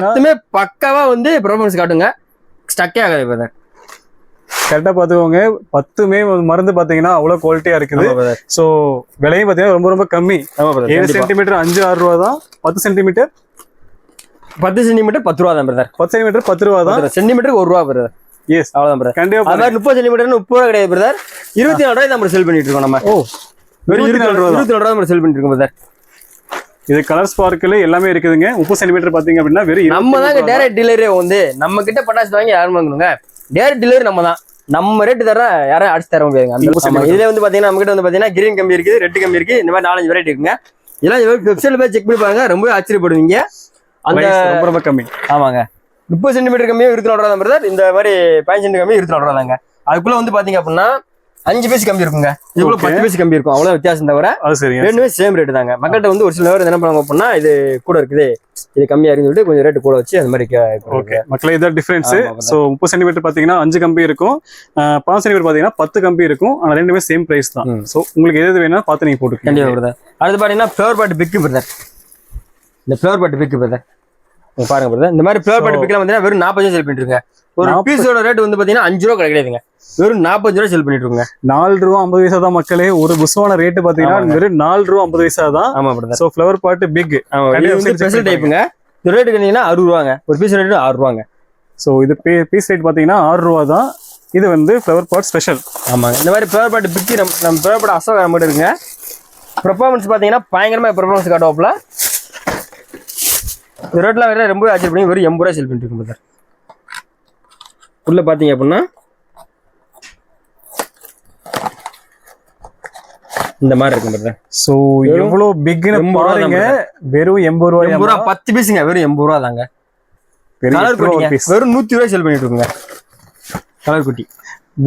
10மே பக்காவா வந்து பெர்ஃபார்மன்ஸ் காட்டுங்க. ஸ்டக்கே ஆகாது பிரதர். கரெக்டா பாத்துக்கோங்க. 10மே மருந்து பாத்தீங்கன்னா அவ்வளவு குவாலிட்டியா இருக்குது. சோ விலையும் பாத்தீங்கன்னா ரொம்ப ரொம்ப கம்மி. 7 சென்டிமீட்டர் 5-6 ரூபா தான். 10 சென்டிமீட்டர் 10 ரூபா தான் பிரதர். 10 சென்டிமீட்டர் 10 ரூபா தான். சென்டிமீட்டருக்கு 1 ரூபா பிரதர். எஸ், அவ்வளவுதான் பிரதர். கண்டிப்பா. அது மாதிரி 30 சென்டிமீட்டர் 30 ரூபா கிடையாது பிரதர். 24 ரூபாய் நம்ம செல் பண்ணிட்டு இருக்கோம். நம்ம 24 ரூபா நம்ம செல் பண்ணிட்டு இருக்கோம் பிரதர். இது கலர் ஸ்பார்க்கில் எல்லாமே இருக்குதுங்க. 30 சென்டிமீட்டர் பாத்தீங்க அப்படின்னா வெறும் நம்ம தாங்க டைரக்ட் டீலரே வந்து நம்ம கிட்ட பட்டாசு வாங்கி யாரும் வாங்கணுங்க. டைரக்ட் டீலர் நம்ம தான். நம்ம ரேட்டு தர யாரும் அடிச்சு தர முடியாதுங்க. இதுல வந்து பாத்தீங்கன்னா நம்ம கிட்ட வந்து பாத்தீங்கன்னா கிரீன் கம்பி இருக்குது, ரெட் கம்பி இருக்கு. இந்த மாதிரி 4-5 வெரைட்டி இருக்குங்க. இதெல்லாம் வெப்சைட்ல போய் செக் பண்ணி பாருங்க, ரொம்ப ஆச்சரியப்படுவீங்க. அந்த ரொம்ப ரொம்ப கம்மி. ஆமாங்க, 30 சென்டிமீட்டர் கம்மியும் 24 ரூபா தான் பிரதர். இந்த மாதிரி 5 சென்டி கம்மியும் 24 ரூபா தாங்க. அதுக்குள்ள வந்து பாத்தீங்க அப்படின்னா 5 பைசு கம்பி இருக்குங்க. இதுக்குள்ள 10 பைசு கம்பி இருக்கும். அவ்வளவு வித்தியாசம் தவிர ரெண்டுமே சேம் ரேட் தாங்க. மக்கள்கிட்ட வந்து ஒரு சில பேர் என்ன பண்ணுவாங்க அப்படின்னா இது கூட இருக்குது, இது கம்மியா இருக்குன்னு சொல்லிட்டு கொஞ்சம் ரேட் கூட வச்சு அந்த மாதிரி. ஓகே மக்களே, இதான் டிஃபரன்ஸ். சோ 30 சென்டிமீட்டர் பாத்தீங்கன்னா 5 கம்பி இருக்கும், 5 சென்டிமீட்டர் பாத்தீங்கன்னா 10 கம்பி இருக்கும். ஆனா ரெண்டுமே சேம் பிரைஸ் தான். சோ உங்களுக்கு எது வேணா பார்த்து நீங்க போட்டுக்கோங்க. கண்டிப்பா பிரதர். அடுத்து பாத்தீங்கன்னா ஃபிளவர் பாட் பிக் பிரதர். இந்த ஃபிளவர் பாட் பிக் பிரதர் பாருங்க பிரதர். இந்த மாதிரி ஃபிளவர் பாட் பிக்லாம் வந்து வெறும் 40 செல் பண்ணிட்டு இருங்க. ஒரு பீஸோட ரேட் வந்து பாத்தீங்கன்னா 5 ரூபா கிடையாதுங்க. வெறும் 45 ரூபா செல் பண்ணிட்டு இருங்க. 4 ரூபா 50 பைசா தான் மக்களே. ஒரு புஷ்வான ரேட் பாத்தீங்கன்னா வெறும் 4 ரூபா 50 பைசா தான். ஆமா brother. So flower pot big special டைப்புங்க. இந்த ரேட் கேட்டீங்கன்னா 60 ரூபாங்க. ஒரு பீஸ் ரேட் 6 ரூபாங்க. சோ இது பீஸ் ரேட் பாத்தீங்கன்னா 6 ரூபா தான். இது வந்து ஃபிளவர் பாட் ஸ்பெஷல். ஆமாங்க, இந்த மாதிரி ஃபிளவர் பாட் பிக் நம்ம ஃபிளவர் பாட் அசோகா மட்டும் இருக்குங்க. பெர்ஃபார்மன்ஸ் பாத்தீங்கன்னா பயங்கரமா பெர்ஃபார்மன்ஸ் காட்டுவாப்ல. இந்த ரேட்லாம் வேற ரொம்ப ஆச்சரிய பண்ணி வெறும் 80 ரூபா செல் பண்ணிட்டு இருக்கும் பிரதர். உள்ள பாத்தீங்க அப்படின்னா இந்த மாதிரி இருக்கும் பிரதர். ஸோ எவ்வளோ பிக்னு பாருங்க. வெறும் 80 ரூபாய். 80 ரூபா 10 பீஸுங்க. வெறும் 80 ரூபா தாங்க. கலர் குட்டிங்க வெறும் 100 ரூபாய் செல் பண்ணிட்டு இருக்குங்க. கலர் குட்டி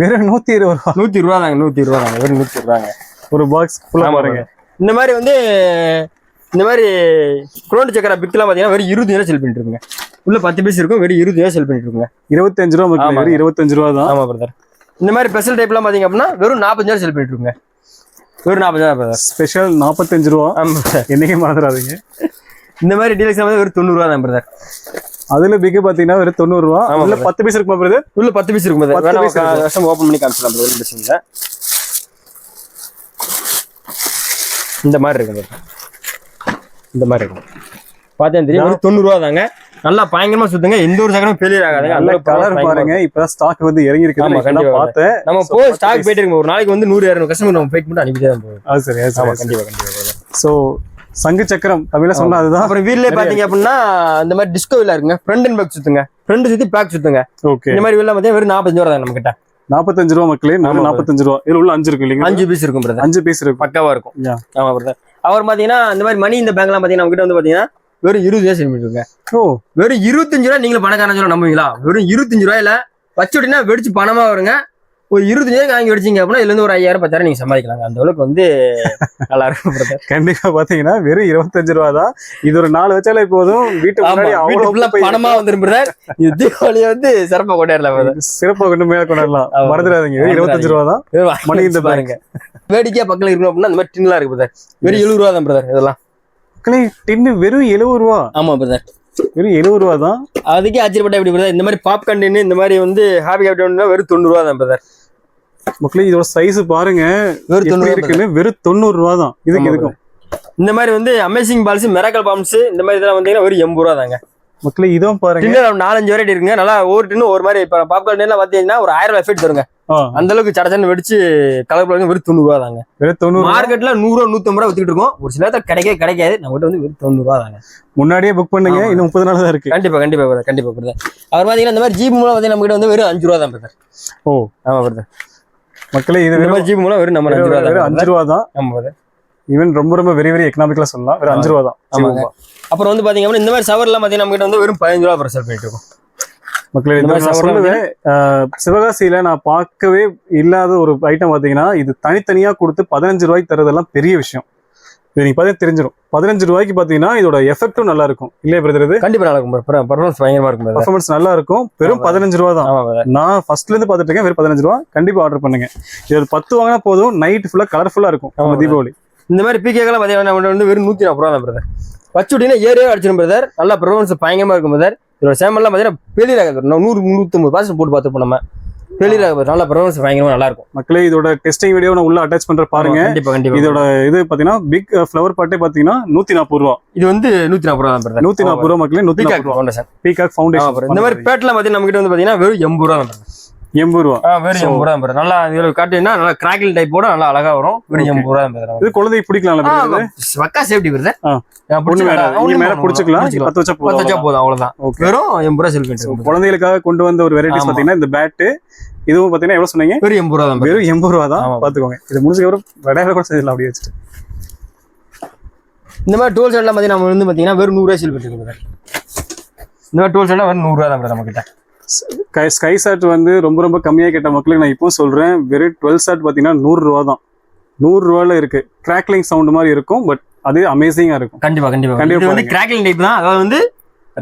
வெறும் 120 ரூபா. 100 ரூபா தாங்க. 100 ரூபா தாங்க. வெறும் 100 ரூபாங்க ஒரு பாக்ஸ் ஃபுல்லா பாருங்க. இந்த மாதிரி வந்து இந்த மாதிரி குரோண்டு சக்கரை பிக்லாம் பாத்தீங்கன்னா வெறும் 20 ரூபாய் செல் பண்ணிட்டு இருக்குங்க. உள்ள 10 பீஸ் இருக்கும். வெறும் 20 ரூபாய் செல் பண்ணிட்டு இருக்குங்க. 25 ரூபா மக்களே. வெறும் 25 ரூபா தான். ஆமா பிரதர். இந்த மாதிரி ஸ்பெஷல் டைப்லாம் பாத்தீங்க அப்படின்னா வெறும் 45 ரூபாய் செல் பண்ணிட்டு இருக்குங்க. வெறும் 45 ரூபாய் பிரதர். ஸ்பெஷல் 45 ரூபா. ஆமா என்னைக்கு மறந்துடாதீங்க. இந்த மாதிரி டீலக்ஸ் வந்து வெறும் 90 ரூபா தான் பிரதர். அதுல பிக் பாத்தீங்கன்னா வெறும் 90 ரூபா. உள்ள 10 பீஸ் இருக்குமா பிரதர்? உள்ள 10 பீஸ் இருக்கும் பிரதர். வேணா கஸ்டம் ஓபன் பண்ணி காமிச்சலாம் பிரதர். பிரச்சனை இந்த மாதிரி இருக்கும் பிரதர். இந்த மாதிரி இருக்கும் பாத்தீங்கன்னா தெரியும். வெறும் 90 ரூபா தாங்க. நல்லா பயங்கரமா சுத்துங்க. எந்த ஒரு சக்கரமும் ஃபெயிலியர் ஆகாதுங்க. நல்ல கலர் பாருங்க. இப்பதான் ஸ்டாக் வந்து இறங்கி இருக்கு. நான் பார்த்தேன். நம்ம போய் ஸ்டாக் போயிட்டு இருக்கு. ஒரு நாளைக்கு வந்து 100-200 கஸ்டமர் நம்ம வெயிட் பண்ணி அனுப்பிட்டே தான் போகும். அது சரி. ஆமா கண்டிப்பா கண்டிப்பா. சோ சங்கு சக்கரம் தமிழ்ல சொன்னா அதுதான். அப்புறம் வீல்ல பாத்தீங்க அப்படின்னா இந்த மாதிரி டிஸ்கோ வீலா இருக்குங்க. ஃப்ரண்ட் அண்ட் பேக் சுத்துங்க. ஃப்ரண்ட் சுத்தி பேக் சுத்துங்க. ஓகே. இந்த மாதிரி வீல்ல பாத்தீங்கன்னா வெறும் 45 ரூபா தான் நம்ம கிட்ட. 45 ரூபா மக்களே. 45 ரூபா. இதுல உள்ள 5 இருக்கு இல்லைங்க? 5 பீஸ் இருக்கும் பிரதர். 5 பீஸ் இருக்கும். பக்காவா இருக்கும். ஆமா பிரதர். அவர் பாத்தீங்கன்னா இந்த மாதிரி மணி இந்த பேங்க்லாம் பாத்தீங்கன்னா நம்ம கிட்ட வந்து பாத்தீங்கன்னா வெறும் 20 ரூபாய் செல் பண்ணிருங்க. ஓ வெறும் 25 ரூபாய். நீங்க பணக்காரன் சொல்ல நம்புவீங்களா? வெறும் 25 ரூபாயில வச்சுட்டீங்கன்னா வெடிச்சு பணமா வருங்க. ஒரு 25 ரூபாய்க்கு வாங்கி வெடிச்சிங்க அப்படின்னா இதுல இருந்து ஒரு 5000-10,000 நீங்க சம்பாதிக்கலாங்க. அந்த அளவுக்கு வந்து நல்லா இருக்கும் பிரதர். கண்டிப்பா பாத்தீங்கன்னா வெறும் 25 ரூபா தான். இது ஒரு 4 வச்சாலே போதும். வீட்டு முன்னாடி அவ்வளவு பணமா வந்துரும் பிரதர். இது தீபாவளியை வந்து சிறப்பா கொண்டாடலாம் பிரதர். சிறப்பா கொண்டு மேல கொண்டாடலாம். மறந்துடாதீங்க. 25 ரூபா தான். மணி இந்த பாருங்க. வேடிக்கையா பக்கத்துல இருக்கணும் அப்படின்னா இந்த மாதிரி டின்லாம் இருக்கு பிரதர். வெறும் 70 ரூபா தான் பிரதர். இதெல்லாம் டின்னு வெறும் 70 ரூபா. ஆமா பிரதர். வெறும் 70 ரூபா தான். அதுக்கே ஆச்சரியப்பட்ட எப்படி பிரதர். இந்த மாதிரி பாப்கார்ன் டின்னு இந்த மாதிரி வந்து ஹாப்பி கேப்டன் வெறும் 90 ரூபா தான் பிரதர். மக்களே இதோட சைஸ் பாருங்க. வெறும் 90 இருக்குன்னு. வெறும் 90 ரூபா தான். இதுக்கு இருக்கும். இந்த மாதிரி வந்து அமேசிங் பால்ஸ், மிராக்கல் பாம்ஸ் இந்த மாதிரி இதெல்லாம் வந்தீங்கன்னா வெறும் 80 ரூபா தாங்க. மக்களே இதுவும் பாருங்க. டின்னர் 4-5 வெரைட்டி இருக்குங்க. நல்லா ஒரு டின்னு ஒரு மாதிரி. இப்ப பாப்கார்ன் எல்லாம் பாத்தீங்கன்னா ஒரு 1000 ரூபாய் எஃபெக்ட் தருங்க. அந்த அளவுக்கு சடச்சன்னு வெடிச்சு கலர் வெறும் 90 ரூபா தாங்க. வெறும் 90. மார்க்கெட்ல 100 ரூபா 150 ரூபா வித்துட்டு இருக்கோம். ஒரு சில நேரத்துல கிடைக்காது. நம்ம கிட்ட வந்து வெறும் 90 ரூபா தாங்க. முன்னாடியே புக் பண்ணுங்க. இன்னும் 30 நாள் தான் இருக்கு. கண்டிப்பா கண்டிப்பா பிரதர். கண்டிப்பா பிரதர். அவர் பாத்தீங்கன்னா இந்த மாதிரி ஜீப் மூலம் பாத்தீங்கன்னா நம்ம கிட்ட வந்து வெறும் 5 ரூபா தான் பிரதர். ஓ ஆமா பிரதர். மக்களே இது இந்த மாதிரி ஜீப் மூலம் வெறும் நம்ம 5 ரூபா தான். 5 ரூபா தான். ஆமா பிரதர். ஈவன் ரொம்ப வெரி வெரி எக்கனாமிக்கலா சொல்லலாம். வெறும் 5 ரூபா தான். ஆமாங்க. அப்புறம் வந்து பாத்தீங்க அப்படின்னா இந்த மாதிரி சவர்லாம் பாத்தீங்கன்னா நம்ம கிட்ட வந்து வெறும் 15 ரூபா பிரசல் பண்ணிட்டு இருக்கோம். மக்களே நான் சொல்லுவேன். சிவகாசியில நான் பார்க்கவே இல்லாத ஒரு ஐட்டம் பாத்தீங்கன்னா இது தனித்தனியா கொடுத்து 15 ரூபாய்க்கு தரதெல்லாம் பெரிய விஷயம். இது நீங்க பார்த்தா தெரிஞ்சிடும். 15 ரூபாய்க்கு பாத்தீங்கன்னா இதோட எஃபெக்டும் நல்லா இருக்கும் இல்லையா பிரதர்? இது கண்டிப்பா நல்லா இருக்கும். பெர்ஃபார்மன்ஸ் பயங்கரமா இருக்கும். பெர்ஃபார்மன்ஸ் நல்லா இருக்கும். வெறும் 15 ரூபா தான். நான் ஃபர்ஸ்ட்ல இருந்து பாத்துட்டு இருக்கேன். வெறும் 15 ரூபா. கண்டிப்பா ஆர்டர் பண்ணுங்க. இது 10 வாங்கினா போதும். நைட் ஃபுல்லா கலர்ஃபுல்லா இருக்கும். தீபாவளி இந்த மாதிரி பிகேக்கெல்லாம் பாத்தீங்கன்னா வந்து வெறும் 140 ரூபா தான் பிரதர். வச்சுட்டீங்கன்னா ஏரியா அடிச்சிடும் பிரதர். நல்லா பெர்ஃபார்மன்ஸ் பயங்கரமா இருக்கும் பிரதர். இதோட சேமெல்லாம் பாத்தீங்கன்னா பெரிய 100-150% போட்டு பார்த்துப்போம். நம்ம பெரிய நல்லா பெர்ஃபார்மன்ஸ் பயங்கரமா நல்லா இருக்கும். மக்களே இதோட டெஸ்டிங் வீடியோ நான் உள்ள அட்டாச் பண்ற பாருங்க. கண்டிப்பா கண்டிப்பா. இதோட இது பாத்தீங்கன்னா பிக் ஃப்ளவர் பாட்டே பாத்தீங்கன்னா 140 ரூபா. இது வந்து 140 ரூபா தான் பிரதர். 140 ரூபா மக்களே. 140 ரூபா சார். Peacock foundation. இந்த மாதிரி பேட்ல பாத்தீங்கன்னா நம்ம கிட்ட வந்து பாத்தீங்கன்னா வெறும் 80 ரூபா தான் பிரதர். 80 ரூபா. வெறும் 80 ரூபா பிரதர். நல்லா இதுல காட்டினா நல்லா கிராக்கிள் டைப்போட நல்லா அழகா வரும். வெறும் 80 ரூபா தான் பிரதர். இது குழந்தைக்கு பிடிக்கலாம்ல பிரதர்? பக்கா சேஃப்டி பிரதர். பொண்ணு மேல புடிச்சுக்கலாம். 10 வச்சா போதும். அவ்வளவுதான். வெறும் 80 ரூபா செல் பண்ணிட்டு. குழந்தைகளுக்காக கொண்டு வந்த ஒரு வெரைட்டிஸ் பாத்தீங்கன்னா இந்த பேட். இதுவும் பாத்தீங்கன்னா எவ்வளவு சொன்னீங்க? வெறும் 80 ரூபா தான். வெறும் 80 ரூபா தான். பாத்துக்கோங்க. இது முடிஞ்சதுக்கு அப்புறம் வடையில கூட செய்யலாம் அப்படியே வச்சுட்டு. இந்த மாதிரி டூல் செட்லாம் பாத்தீங்கன்னா நம்ம வந்து பாத்தீங்கன்னா வெறும் 100 ரூபாய் செல் பண்ணிட்டு இருக்கோம். இந்த மாதிரி டூல் செட்லாம் வெறும் 100 ரூபா தான் பிரதர் நம்ம கிட்ட. ஸ்கை ஷாட் வந்து ரொம்ப கம்மியாக கேட்ட மக்களுக்கு நான் இப்போ சொல்றேன். வெறும் 12 ஷாட் பாத்தீங்கன்னா 100 ரூபா தான். 100 ரூபாயில இருக்கு. கிராக்லிங் சவுண்ட் மாதிரி இருக்கும். பட் அது அமேசிங்கா இருக்கும். கண்டிப்பா கண்டிப்பா. வந்து கிராக்லிங் டைப் தான். அதாவது வந்து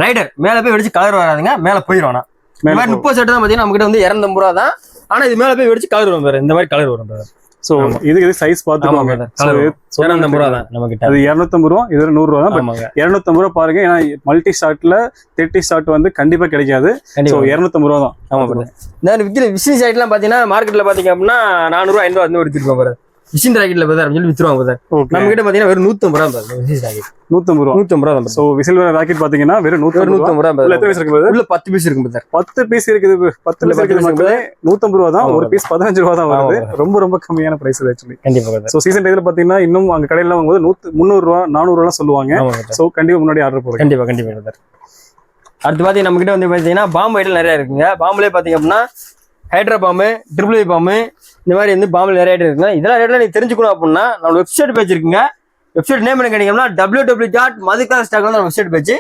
ரைடர் மேல போய் வெடிச்சு கலர் வராதுங்க. மேல போயிடும். ஆனா இந்த மாதிரி 30 ஷாட் தான் பாத்தீங்கன்னா நம்ம கிட்ட வந்து 250 ரூபா தான். ஆனா இது மேல போய் வெடிச்சு கலர் வரும். இந்த மாதிரி கலர் வரும். சோ இது சைஸ் பாத்துக்கோங்க. 250 ரூபா தான் நம்ம கிட்ட. அது 250 ரூபா. இது 100 ரூபா தான். 250 ரூபா பாருங்க. ஏன்னா மல்டி ஷாட்ல 30 ஷாட் வந்து கண்டிப்பா கிடைக்காது. சோ 250 ரூபா தான். ஆமா பிரதர். இந்த விக்கிற விசினி சைட்லாம் பாத்தீங்கன்னா மார்க்கெட்ல பாத்தீங்க அப்படின்னா 400 ரூபா 500 ரூபா எடுத்துட்டு போறாரு. மிஷின் ராக்கெட்ல பிரதர் சொல்லி வித்துருவாங்க பிரதர். நம்ம கிட்ட பாத்தீங்கன்னா வெறும் 150 ரூபா பிரதர். விசில் ராக்கெட் 150 ரூபா. 150 ரூபா தான். சோ விசில் ராக்கெட் பாத்தீங்கன்னா வெறும் 150 ரூபா பிரதர். எத்தனை பீஸ் இருக்கு பிரதர்? உள்ள 10 பீஸ் இருக்கு பிரதர். 10 பீஸ் இருக்குது. 10 பீஸ் இருக்குது மக்களே. 150 ரூபா தான். ஒரு பீஸ் 15 ரூபா தான் வருது. ரொம்ப கம்மியான பிரைஸ் ஆக்சுவலி. கண்டிப்பா பிரதர். சோ சீசன் டைம்ல பாத்தீங்கன்னா இன்னும் அங்க கடையில வாங்கும்போது 300 ரூபா 400 ரூபா சொல்லுவாங்க. சோ கண்டிப்பா முன்னாடி ஆர்டர் போடுங்க. கண்டிப்பா பிரதர். அடுத்து பாத்தீங்கன்னா நம்ம கிட்ட வந்து பாத்தீங்கன்னா பாம்பு ஐட்டம் நிறைய இருக்குங்க. பாம்புலயே பாத்தீங்க அப்படின்னா ஹைட்ரா பாம்பு, ட்ரிபிள் பாம்பு, இந்த மாதிரி வந்து பாம்பு நிறைய ரேட் இருக்குங்க. இதெல்லாம் ரேட்ல நீங்க தெரிஞ்சுக்கணும் அப்படின்னா நம்ம வெப்சைட் பேஜ் இருக்குங்க. வெப்சைட் நேம் என்ன கேட்டீங்கன்னா www.madhukalas.com நம்ம வெப்சைட் பேஜ்.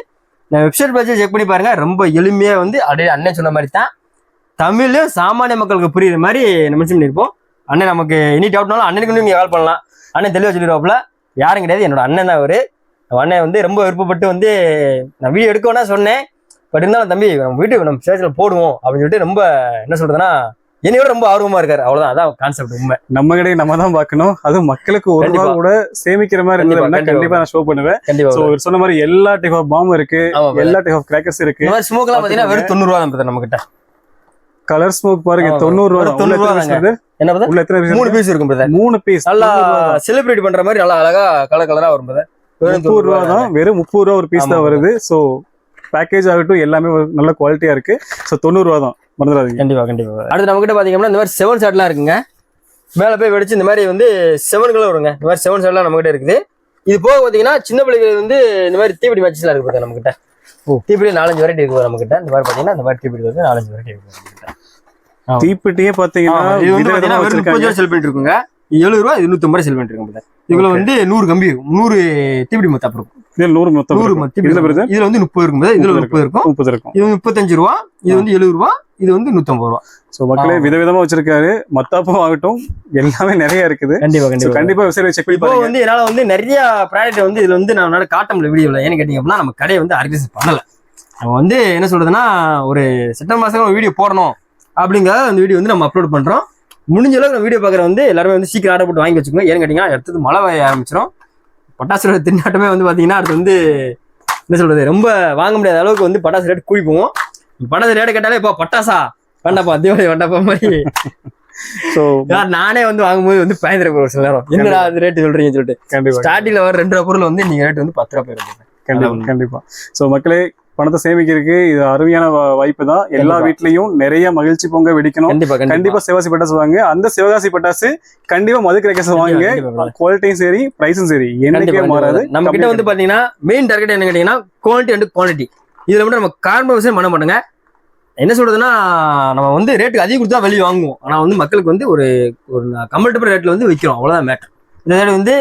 நான் வெப்சைட் பேஜை செக் பண்ணி பாருங்க. ரொம்ப எளிமையா வந்து அப்படியே அண்ணன் சொன்ன மாதிரி தான் தமிழ்லயும் சாமானிய மக்களுக்கு புரியுற மாதிரி மென்ஷன் பண்ணியிருப்போம். அண்ணன் நமக்கு எனி டவுட்னாலும் அண்ணனுக்கு நீங்க கால் பண்ணலாம். அண்ணன் தெளிவாக சொல்லிடுவாப்புல. யாரும் கிடையாது, என்னோட அண்ணன் தான் அவரு. அண்ணன் வந்து ரொம்ப விருப்பப்பட்டு வந்து நான் வீடியோ எடுக்கணும்னா சொன்னேன். பட் இருந்தாலும் தம்பி நம்ம வீட்டுக்கு நம்ம ஸ்டேஜ்ல போடுவோம் அப்படின்னு சொல்லிட்டு ரொம்ப என்ன சொல்றதுன்னா என்னையோட ரொம்ப ஆர்வமா இருக்காரு. அவ்வளவுதான், அதான் கான்செப்ட். உண்மை நம்ம கடையை நம்ம தான் பார்க்கணும். அதுவும் மக்களுக்கு ஒரு ரூபா கூட சேமிக்கிற மாதிரி இருந்ததுன்னா கண்டிப்பா நான் ஷோ பண்ணுவேன். சோ சொன்ன மாதிரி எல்லா டைப் ஆஃப் பாம்பு இருக்கு, எல்லா டைப் ஆஃப் கிராக்கர்ஸ் இருக்கு. இந்த மாதிரி ஸ்மோக் எல்லாம் பாத்தீங்கன்னா வெறும் 90 ரூபா தான் நம்ம கிட்ட. கலர் ஸ்மோக் பாருங்க 90 ரூபா. 90 ரூபா என்ன பண்றது? உள்ள எத்தனை பீஸ்? 3 பீஸ் இருக்கும் பிரதர். 3 பீஸ் நல்லா செலிப்ரேட் பண்ற மாதிரி நல்லா அழகா கலர் கலரா வரும் பிரதர். 30 ரூபா தான், வெறும் 30 ரூபா ஒரு பீஸ் தான் வருது. சோ பேக்கேஜ் ஆகட்டும் எல்லாமே நல்ல குவாலிட்டியா இருக்கு. சோ 90 ரூபா தான், மறந்துடாதீங்க. கண்டிப்பா கண்டிப்பா. அடுத்து நம்ம கிட்ட பாத்தீங்கன்னா இந்த மாதிரி 7 ஷாட்லாம் இருக்குங்க. மேல போய் வெடிச்சு இந்த மாதிரி வந்து 7 கிலோ வருங்க. இந்த மாதிரி 7 ஷாட்லாம் நம்ம கிட்ட இருக்குது. இது போக பாத்தீங்கன்னா சின்ன பிள்ளைகள் வந்து இந்த மாதிரி தீப்பிடி மேட்சஸ்லாம் இருக்கு பாத்தீங்க நம்ம கிட்ட. தீப்பிடி 4-5 வெரைட்டி இருக்கு நம்ம கிட்ட. இந்த மாதிரி பாத்தீங்கன்னா இந்த மாதிரி தீப்பிடி வந்து 4-5 வெரைட்டி இருக்கு நம்ம கிட்ட. தீப்பிட்டியே பாத்தீங்கன்னா இது வந்து பாத்தீங்கன்னா 30 ரூபா செல் பண்ணிட்டு இருக்குங்க. 70 ரூபா, இது 150 ரூபாய் செல் பண்ணிட்டு இருக்கோம். இதுல வந்து 100 கம்பி இருக்கும், 100 தீப்பிடி மொத்தம் இருக்கும். இதுல 100 மொத்தம் இதுல வந்து 30 இருக்கும், இதுல 30 இருக்கும், 30 இருக்கும். இது 35 ரூபா, இது வந்து 70 ரூபா, இது வந்து 150 ரூபா. சோ மக்களே விதவிதமா வச்சிருக்காரு. மத்தாப்பும் ஆகட்டும் எல்லாமே நிறைய இருக்குது. கண்டிப்பா வெப்சைட் செக் பண்ணி பாருங்க. வந்து என்னால வந்து நிறைய ப்ராடக்ட் வந்து இதுல வந்து நான் காட்ட முடியல வீடியோல. ஏன்னு கேட்டீங்க அப்படின்னா நம்ம கடையை வந்து ஆர்கனைஸ் பண்ணல. நம்ம வந்து என்ன சொல்றதுன்னா ஒரு செப்டம்பர் மாசம் ஒரு வீடியோ போடணும் அப்படிங்கிற அந்த வீடியோ வந்து நம்ம அப்லோட் பண்றோம். முடிஞ்ச அளவுக்கு நம்ம வீடியோ பார்க்குற வந்து எல்லாருமே வந்து சீக்கிரம் ஆர்டர் போட்டு வாங்கி வச்சுக்கோங்க. ஏன்னு கேட்டீங்கன்னா அடுத்தது மழை பெய்ய ஆரம்பிச்சிடும். பட்டாசோட திண்டாட்டமே வந்து பாத்தீங்கன்னா அடுத்து வந்து என்ன சொல்றது ரொம்ப வாங்க முடியாத அளவுக்கு வந்து பட்டாசு ரேட் கூடி போவோம். பட்டாசு ரேட் கேட்டாலே இப்போ பட்டாசா வேண்டாப்பா தீபாவளி வேண்டாப்பா மாதிரி. ஸோ நானே வந்து வாங்கும்போது வந்து பயந்துட ஒரு சில நேரம் என்னடா அது ரேட்டு சொல்றீங்கன்னு சொல்லிட்டு. ஸ்டார்டிங்ல வர 2 ரூபா பொருள் வந்து நீங்க ரேட் வந்து 10 ரூபா போயிருக்கீங்க. கண்டிப்பா. ஸோ மக்களே பணத்தை சேமிக்கிறதுக்கு இது அருமையான வாய்ப்பு தான். எல்லா வீட்லயும் நிறைய மகிழ்ச்சி பொங்க வெடிக்கணும். கண்டிப்பா சிவகாசி பட்டாசு வாங்க. அந்த சிவகாசி பட்டாசு கண்டிப்பா மது கிராக்கர்ஸ் வாங்க. குவாலிட்டியும் சரி பிரைஸும் சரி என்னைக்கே மாறாது. நம்ம கிட்ட வந்து பாத்தீங்கன்னா மெயின் டார்கெட் என்ன கேட்டீங்கன்னா குவாலிட்டி அண்ட் குவாலிட்டி. இதுல மட்டும் நம்ம கார்பரேஷன் பண்ண மாட்டோங்க. என்ன சொல்றதுன்னா நம்ம வந்து ரேட்டுக்கு அதிகம் கொடுத்தா வெளியே வாங்குவோம். ஆனா வந்து மக்களுக்கு வந்து ஒரு கம்ஃபர்டபுள் ரேட்ல வந்து விற்கிறோம். அவ்வளவுதான் மேட்டர். இந்த வந்து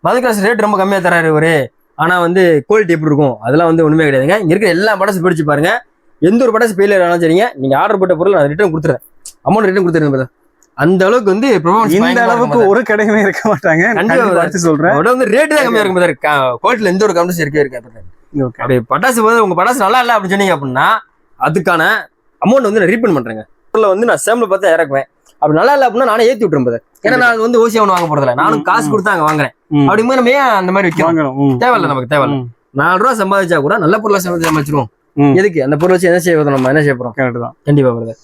மது கிராஸ் ரேட் ரொம்ப கம்மியா தராரு ஒரு. ஆனா வந்து குவாலிட்டி எப்படி இருக்கும் அதெல்லாம் வந்து ஒண்ணுமே கிடையாதுங்க. இங்க இருக்கிற எல்லா பட்டாசு பிடிச்சு பாருங்க. எந்த ஒரு பட்டாசு ஃபெயிலியர் ஆனாலும் சரிங்க, நீங்க ஆர்டர் போட்ட பொருள் நான் ரிட்டர்ன் கொடுத்துறேன். அமௌண்ட் ரிட்டர்ன் கொடுத்துருங்க. அந்த அளவுக்கு வந்து இந்த அளவுக்கு ஒரு கடையுமே இருக்க மாட்டாங்க. சொல்றேன் வந்து ரேட்டு தான் கம்மியா இருக்கும். குவாலிட்டில எந்த ஒரு கம்ப்ளைண்ட் இருக்கே. அப்படி பட்டாசு வந்து உங்க பட்டாசு நல்லா இல்லை அப்படின்னு சொன்னீங்க அப்படின்னா அதுக்கான அமௌண்ட் வந்து நான் ரீஃபண்ட் பண்றேங்க. வந்து நான் சேம்ல பார்த்து இறக்குவேன். அப்படி நல்லா இல்லை அப்படின்னா நானே ஏற்றி விட்டுருப்பேன். ஏன்னா நான் வந்து ஓசி ஒன்று வாங்க போறதில்ல, நானும் காசு கொடுத்து அங்கே வாங்குறேன். அப்படிங்கும்போது நம்ம ஏன் அந்த மாதிரி வைக்கணும்? தேவையில்ல, நமக்கு தேவையில்ல. 4 ரூபா சம்பாதிச்சா கூட நல்ல பொருளை சம்பாதிச்சிருவோம். எதுக்கு அந்த பொருள் வச்சு என்ன செய்வது? நம்ம என்ன செய்ய போறோம்? கண்டிப்பா வருது.